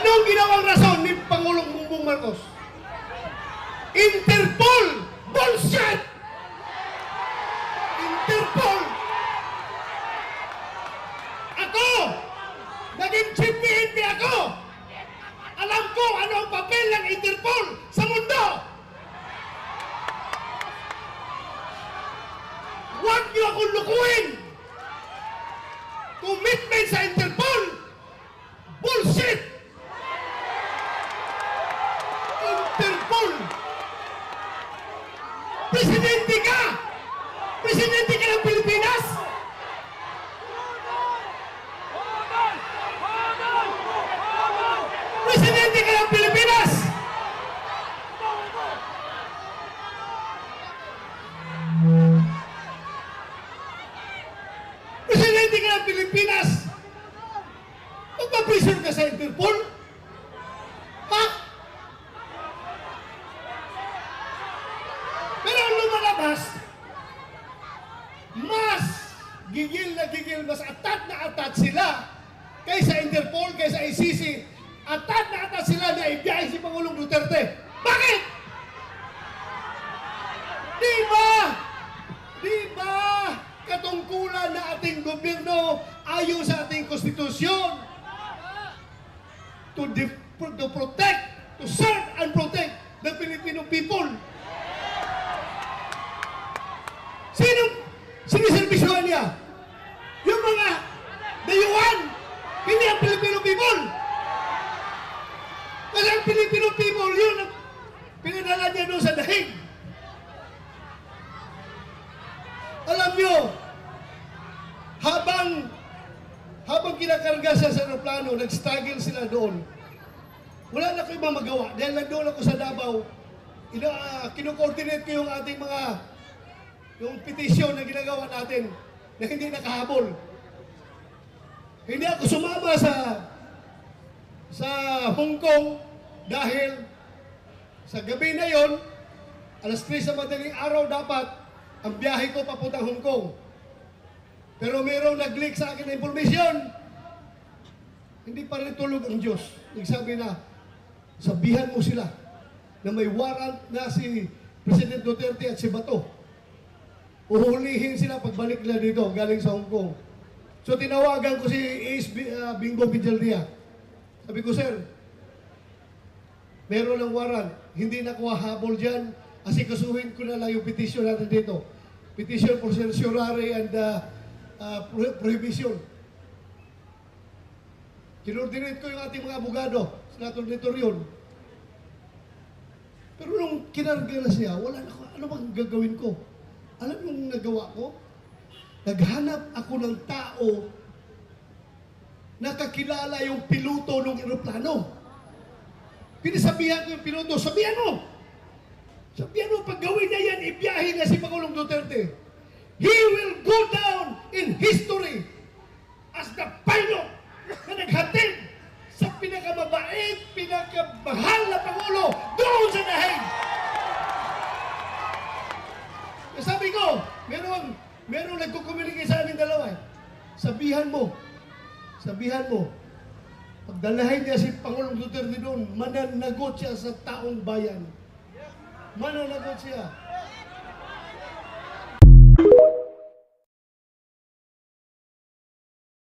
Anong ginawang rason ni Pangulong Bongbong Marcos? Interpol! Bullshit! Interpol! Ako! Naging chief PNP ako! Alam ko ano ang papel ng Interpol sa mundo! Huwag niyo akong lukuhin! Commitment sa Interpol! Bullshit! Interpol! Presidente ka! Presidente ka ng Pilipinas! Presidente ka ng Pilipinas! Presidente ka ng Pilipinas! Magpa-pressure ka sa Interpol? Ha? Pero ang lumalabas, mas gigil na gigil, mas atat na atat sila kaysa Interpol, kaysa ICC. Atat na atat sila na ibiyahe si Pangulong Duterte. Bakit? Di ba? Di ba katungkulan na ating gobyerno ayon sa ating konstitusyon to protect, to serve and protect the Filipino people? Sinong siniservisyohan niya? Yung mga dayuhan, hindi ang Filipino people. Kasi ang Filipino people, yun ang pinadala niya doon sa dahig. Alam niyo, habang kinakarga siya sa aeroplano, nag-struggle sila doon. Wala na ko ibang magawa. Dahil nandoon ako sa Davao, kino-coordinate ko yung ating yung petisyon na ginagawa natin na hindi nakahabol. Hindi ako sumama sa Hong Kong dahil sa gabi na yon, alas 3 sa madaling araw dapat ang biyahe ko papuntang Hong Kong. Pero mayroong nag-leak sa akin na informasyon. Hindi pa rin tulog ang Diyos. Nagsabi na, sabihan mo sila na may warrant na si President Duterte at si Bato. Uhulihin sila pagbalik nila dito, galing sa Hong Kong. So tinawagan ko si Ace Bingo Villaldia. Sabi ko, sir, meron ng warrant. Hindi na ko habol dyan. Asikasuhin ko na lang yung petition natin dito. Petition for certiorari and prohibition. Kinordinate ko yung ating mga abogado. Senator yun. Pero nung kinarga na siya, wala na ko. Ano bang gagawin ko? Alam yung nagawa ko? Naghanap ako ng tao na kakilala yung piloto ng eroplano. Pinasabihan ko yung piloto, sabihan mo! Sabihan mo, pag gawin niya yan, ibiyahin niya si Pangulong Duterte. He will go down in history as the pilot na naghatid sa pinakamabait, pinakamahal na Pangulo doon sa dahig. Sabi ko, merong nagkukomunikate sa amin dalawa. Sabihan mo, pagdalahin niya si Pangulong Duterte doon, mananagot siya sa taong bayan. Mananagot siya.